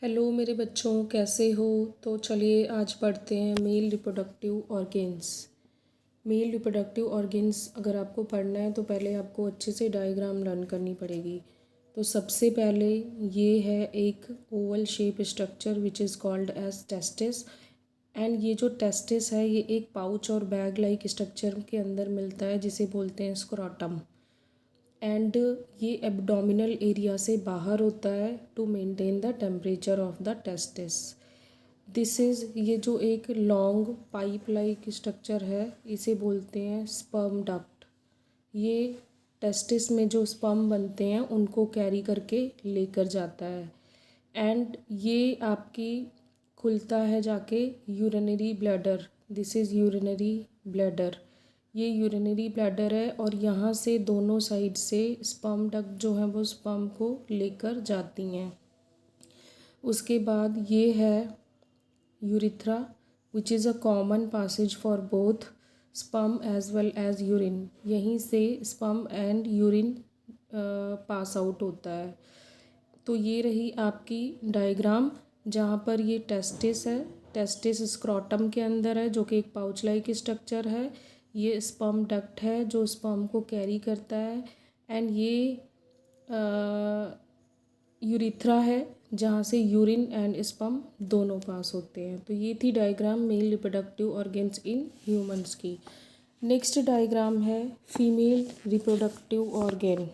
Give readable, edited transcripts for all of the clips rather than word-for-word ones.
Hello मेरे बच्चों, कैसे हो। तो चलिए आज पढ़ते हैं male reproductive organs. Male reproductive organs अगर आपको पढ़ना है तो पहले आपको अच्छे से डायग्राम लर्न करनी पड़ेगी। तो सबसे पहले ये है एक oval shape structure which is called as testis. And ये जो टेस्टिस है ये एक पाउच और बैग लाइक स्ट्रक्चर के अंदर मिलता है जिसे बोलते हैं स्क्रोटम। एंड ये एब्डोमिनल एरिया से बाहर होता है to maintain the temperature of the testis. This is ये जो एक लॉन्ग पाइप लाइक स्ट्रक्चर है इसे बोलते हैं स्पर्म डक्ट। ये टेस्टिस में जो स्पर्म बनते हैं उनको कैरी करके लेकर जाता है। एंड ये आपकी खुलता है जाके urinary bladder. This is urinary bladder. ये यूरिनरी ब्लैडर है और यहाँ से दोनों साइड से स्पर्म डक्ट जो है वो स्पर्म को लेकर जाती हैं। उसके बाद ये है urethra which is a common passage for both sperm as well as urine. यहीं से sperm and urine pass out होता है। तो ये रही आपकी डायग्राम जहाँ पर ये टेस्टिस है। टेस्टिस स्क्रोटम के अंदर है जो कि एक पाउच लाइक स्ट्रक्चर है। ये स्पर्म डक्ट है जो स्पर्म को कैरी करता है। एंड ये यूरिथ्रा है जहाँ से यूरिन एंड स्पर्म दोनों पास होते हैं। तो ये थी diagram male reproductive organs in humans की। नेक्स्ट डायग्राम है female reproductive organ.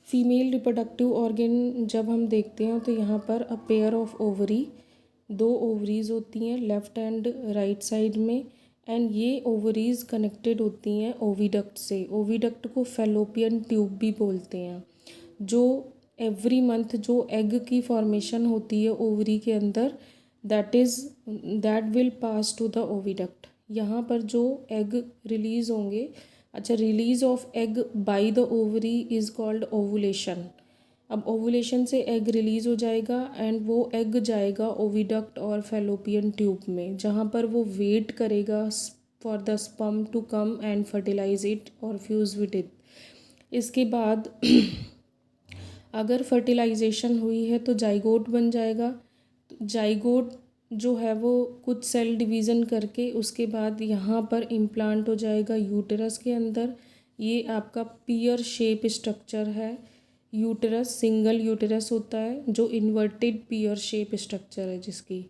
Female reproductive organ जब हम देखते हैं तो यहाँ पर अ पेयर ऑफ ओवरी, दो ओवरीज होती हैं लेफ़्ट एंड राइट साइड में। एंड ये ओवरीज कनेक्टेड होती हैं ओविडक्ट से। ओविडक्ट को फैलोपियन ट्यूब भी बोलते हैं। जो एवरी मंथ जो एग की फॉर्मेशन होती है ओवरी के अंदर that will pass to the oviduct. यहाँ पर जो एग रिलीज़ होंगे, अच्छा, release of egg by the ovary is called ovulation. अब ओवुलेशन से एग रिलीज़ हो जाएगा एंड वो एग जाएगा ओविडक्ट और फैलोपियन ट्यूब में जहाँ पर वो वेट करेगा for the sperm to come and fertilise it और फ्यूज़ विद इट। इसके बाद अगर फर्टिलाइजेशन हुई है तो जाइगोट बन जाएगा। जाइगोट जो है वो कुछ सेल डिवीज़न करके उसके बाद यहाँ पर इम्प्लांट हो जाएगा यूटेरस के अंदर। ये आपका पियर शेप स्ट्रक्चर है। यूटेरस सिंगल यूटेरस होता है जो इन्वर्टेड पियर शेप स्ट्रक्चर है जिसकी,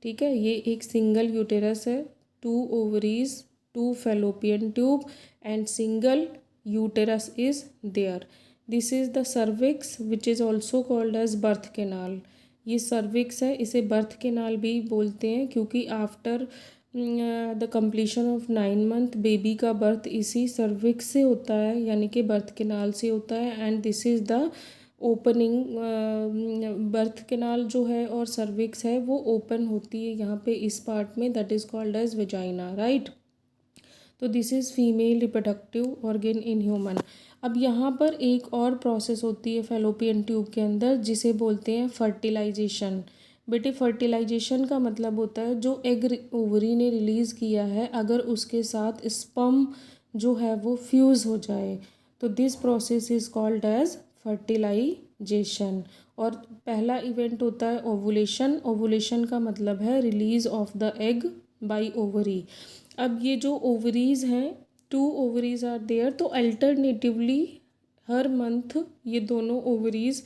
ठीक है। ये एक सिंगल यूटेरस है, two ovaries, two fallopian tube and single uterus is there. This is the cervix which is also called as birth canal. ये सर्विक्स है, इसे बर्थ कैनाल भी बोलते हैं क्योंकि after the completion of 9 month baby का birth इसी cervix से होता है, यानी कि बर्थ कैनाल से होता है। And this is the opening. Birth canal जो है और सर्विक्स है वो ओपन होती है यहाँ पे इस पार्ट में, that is called as vagina, right. तो this is female reproductive organ in human. अब यहाँ पर एक और प्रोसेस होती है फैलोपियन ट्यूब के अंदर जिसे बोलते हैं फर्टिलाइजेशन। बेटे फर्टिलाइजेशन का मतलब होता है जो एग ओवरी ने रिलीज़ किया है अगर उसके साथ स्पर्म जो है वो फ्यूज़ हो जाए तो this process is called as fertilisation. और पहला इवेंट होता है ओवुलेशन। ओवुलेशन का मतलब है release of the egg by ovary. अब ये जो ओवरीज हैं, टू ओवरीज आर देयर, तो अल्टरनेटिवली हर मंथ ये दोनों ओवरीज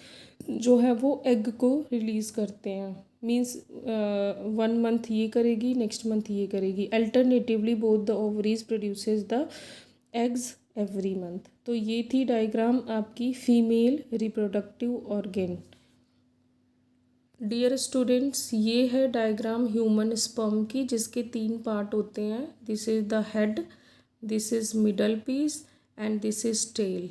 जो है वो एग को रिलीज़ करते हैं। मीन्स 1 मंथ ये करेगी, नेक्स्ट मंथ ये करेगी। Alternatively both the ovaries produces the eggs every month. तो ये थी डायग्राम आपकी female reproductive organ. Dear students, ये है डायग्राम ह्यूमन स्पर्म की जिसके 3 पार्ट होते हैं। This is the head, this is middle piece and this is tail.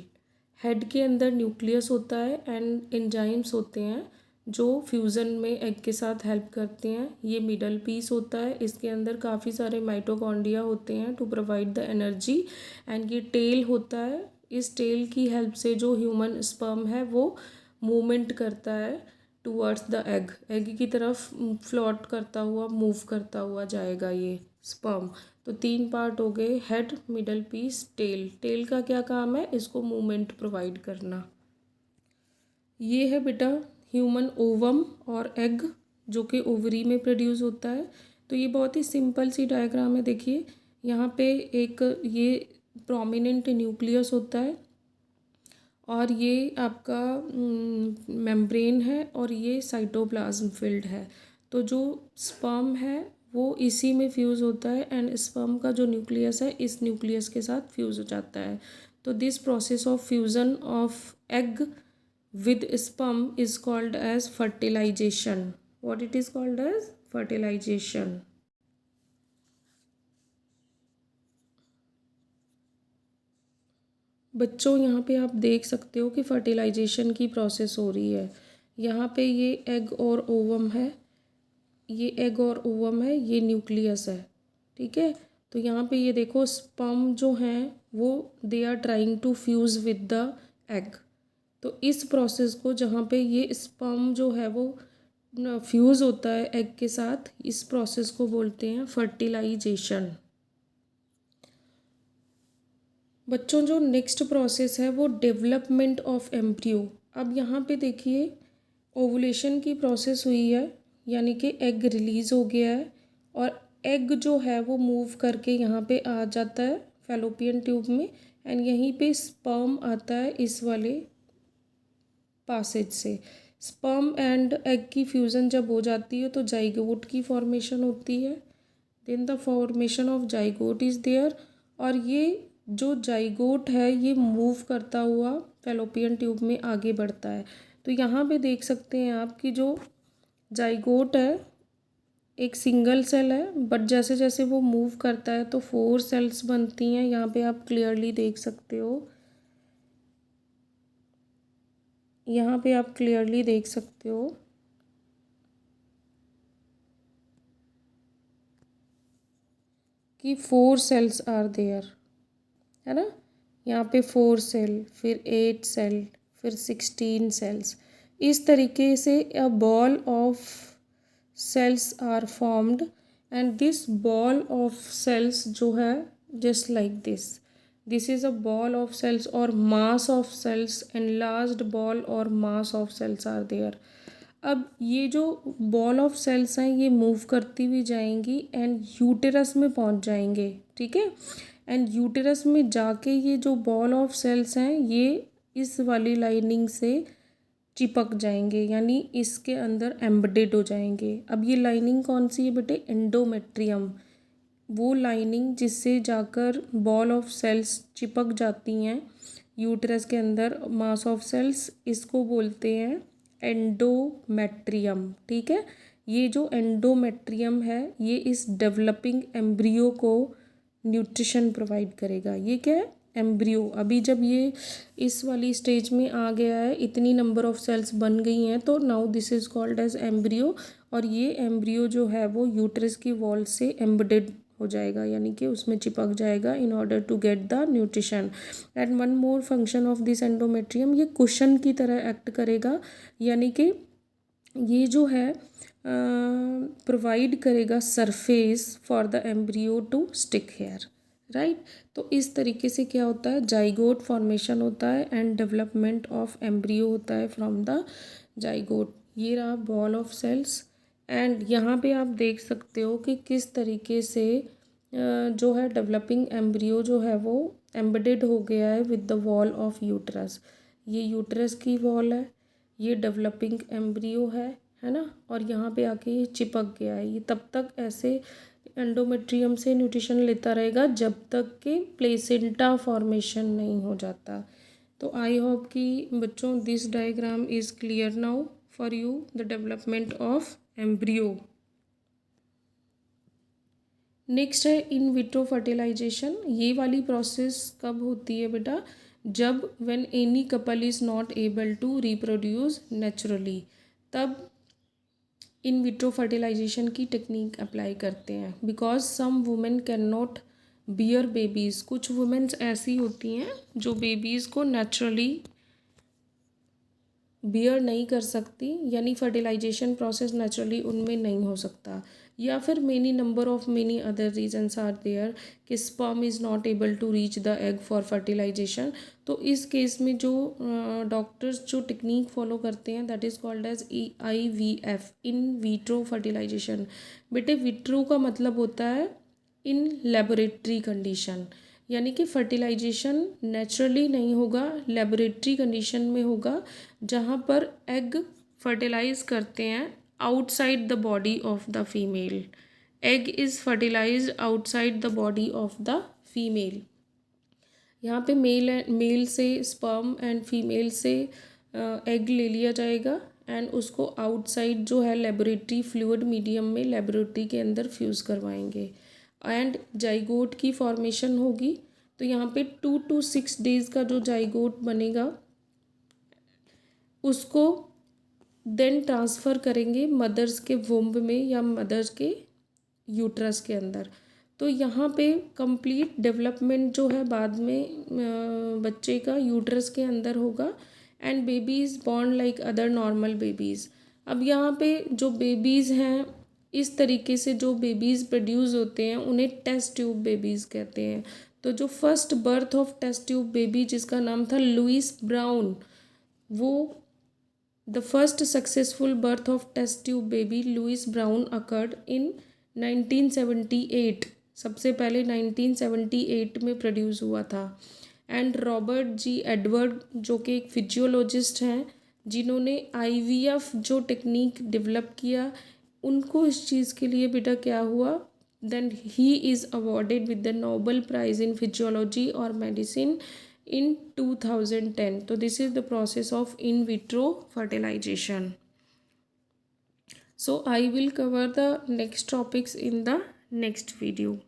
Head के अंदर न्यूक्लियस होता है एंड एंजाइम्स होते हैं जो फ्यूज़न में एग के साथ हेल्प करते हैं। ये मिडल पीस होता है, इसके अंदर काफ़ी सारे माइटोकॉन्ड्रिया होते हैं to provide the energy. And ये टेल होता है, इस टेल की हेल्प से जो ह्यूमन स्पर्म है वो मूवमेंट करता है टूवर्ड्स द एग। एग की तरफ फ्लोट करता हुआ, मूव करता हुआ जाएगा ये स्पर्म। तो 3 पार्ट हो गए, head, middle piece, tail. Tail का क्या काम है? इसको मूवमेंट प्रोवाइड करना। ये है बेटा ह्यूमन ओवम और एग जो कि ओवरी में प्रोड्यूस होता है। तो ये बहुत ही सिंपल सी डायग्राम है। देखिए यहाँ पे एक ये प्रोमिनेंट न्यूक्लियस होता है और ये आपका मेम्ब्रेन है और ये साइटोप्लाज्म फिल्ड है। तो जो स्पर्म है वो इसी में फ्यूज़ होता है एंड स्पर्म का जो न्यूक्लियस है इस न्यूक्लियस के साथ फ्यूज़ हो जाता है। तो this process of fusion of egg with sperm is called as fertilization. What it is called as? Fertilization. बच्चों यहाँ पे आप देख सकते हो कि फर्टिलाइजेशन की प्रोसेस हो रही है। यहाँ पे ये एग और ओवम है, ये एग और ओवम है, ये न्यूक्लियस है, ठीक है। तो यहाँ पे ये देखो स्पर्म जो हैं वो they are trying to fuse with the egg. तो इस प्रोसेस को जहाँ पे ये स्पर्म जो है वो फ्यूज़ होता है एग के साथ, इस प्रोसेस को बोलते हैं फर्टिलाइजेशन। बच्चों जो नेक्स्ट प्रोसेस है वो डेवलपमेंट ऑफ एम्ब्रियो। अब यहाँ पे देखिए ओवुलेशन की प्रोसेस हुई है, यानी कि एग रिलीज़ हो गया है और एग जो है वो मूव करके यहाँ पे आ जाता है फैलोपियन ट्यूब में एंड यहीं पे स्पर्म आता है इस वाले पासेज से। स्पर्म एंड एग की फ्यूज़न जब हो जाती है तो जाइगोट की फॉर्मेशन होती है। Then the formation of zygote is there और ये जो जाइगोट है ये मूव करता हुआ फैलोपियन ट्यूब में आगे बढ़ता है। तो यहाँ पे देख सकते हैं आप कि जो जाइगोट है एक सिंगल सेल है, बट जैसे जैसे वो मूव करता है तो 4 सेल्स बनती हैं। यहाँ पे आप क्लियरली देख सकते हो, यहाँ पे आप क्लियरली देख सकते हो कि 4 सेल्स आर देयर, है ना। यहाँ पे 4 सेल, फिर 8 सेल, फिर 16 सेल्स। इस तरीके से a ball of cells are formed and this ball of cells जो है just like this is a ball of cells और mass of cells, enlarged ball और mass of cells are there. अब ये जो बॉल ऑफ सेल्स हैं ये move करती हुई जाएंगी एंड यूटेरस में पहुंच जाएंगे, ठीक है। एंड यूटेरस में जाके ये जो बॉल ऑफ सेल्स हैं ये इस वाली लाइनिंग से चिपक जाएंगे, यानी इसके अंदर एम्बेडेड हो जाएंगे। अब ये लाइनिंग कौन सी है बेटे? एंडोमेट्रियम, वो लाइनिंग जिससे जाकर बॉल ऑफ सेल्स चिपक जाती हैं यूटेरस के अंदर मास ऑफ सेल्स, इसको बोलते हैं एंडोमेट्रियम, ठीक है। ये जो एंडोमेट्रियम है ये इस डेवलपिंग एम्ब्रियो को न्यूट्रिशन प्रोवाइड करेगा। ये क्या है? एम्ब्रियो। अभी जब ये इस वाली स्टेज में आ गया है, इतनी नंबर ऑफ सेल्स बन गई हैं, तो now this is called as embryo और ये एम्ब्रियो जो है वो यूट्रस की वॉल से एम्बेडेड हो जाएगा, यानी कि उसमें चिपक जाएगा in order to get the nutrition. And one more function of this endometrium, ये कुशन की तरह एक्ट करेगा, यानी कि ये जो है प्रोवाइड करेगा surface for the embryo to stick here, right. तो इस तरीके से क्या होता है? जाइगोट फॉर्मेशन होता है एंड डेवलपमेंट ऑफ एम्ब्रियो होता है फ्रॉम द जाइगोट। ये रहा बॉल ऑफ सेल्स एंड यहाँ पे आप देख सकते हो कि किस तरीके से जो है डेवलपिंग एम्ब्रियो जो है वो एम्बेडेड हो गया है with the wall of uterus. ये यूट्रस की वॉल है, ये डेवलपिंग एम्ब्रियो है ना, और यहाँ पे आके ये चिपक गया है। ये तब तक ऐसे एंडोमेट्रियम से न्यूट्रिशन लेता रहेगा जब तक कि प्लेसेंटा फॉर्मेशन नहीं हो जाता। तो आई होप कि बच्चों this diagram is clear now for you, the development of embryo. Next है इन विट्रो फर्टिलाइजेशन। ये वाली प्रोसेस कब होती है बेटा? जब when any couple is not able to reproduce naturally, तब इन विट्रो फर्टिलाइजेशन की टेक्निक अप्लाई करते हैं। Because some women can not bear babies, कुछ वुमेन्स ऐसी होती हैं जो बेबीज़ को नेचुरली बियर नहीं कर सकती, यानी फर्टिलाइजेशन प्रोसेस नेचुरली उनमें नहीं हो सकता, या फिर many other reasons are there कि sperm is not able to reach the egg for fertilization. तो इस केस में जो डॉक्टर्स जो टेक्निक फॉलो करते हैं that is called as IVF, in vitro fertilization. बेटे विट्रो का मतलब होता है इन लेबोरेटरी कंडीशन, यानी कि फर्टिलाइजेशन नेचुरली नहीं होगा, लेबोरेटरी कंडीशन में होगा, जहाँ पर एग फर्टिलाइज करते हैं outside the body of the female. Egg is fertilized outside the body of the female. यहाँ पे मेल से स्पर्म एंड फीमेल से एग ले लिया जाएगा एंड उसको आउटसाइड जो है लेबोरेटरी फ्लूइड मीडियम में लेबोरेटरी के अंदर फ्यूज़ करवाएंगे एंड जाइगोट की फॉर्मेशन होगी। तो यहाँ पे 2 to 6 डेज़ का जो जाइगोट बनेगा उसको देन ट्रांसफ़र करेंगे मदर्स के वुम्ब में या मदर्स के यूट्रस के अंदर। तो यहाँ पे कंप्लीट डेवलपमेंट जो है बाद में बच्चे का यूट्रस के अंदर होगा and baby is born like other normal babies. अब यहाँ पे जो बेबीज़ हैं, इस तरीके से जो बेबीज़ प्रोड्यूस होते हैं उन्हें टेस्ट ट्यूब बेबीज़ कहते हैं। तो जो first birth of test tube baby जिसका नाम था लुइस ब्राउन, वो The first successful birth of test tube baby Louis Brown occurred in 1978। सबसे पहले 1978 में प्रोड्यूस हुआ था। एंड रॉबर्ट जी एडवर्ड जो कि एक फिजियोलॉजिस्ट हैं जिन्होंने IVF जो टेक्निक डेवलप किया, उनको इस चीज़ के लिए बेटा क्या हुआ, then he is awarded with the Nobel Prize in Physiology or Medicine in 2010। तो this is the process of in vitro fertilization। So I will cover the next topics in the next video।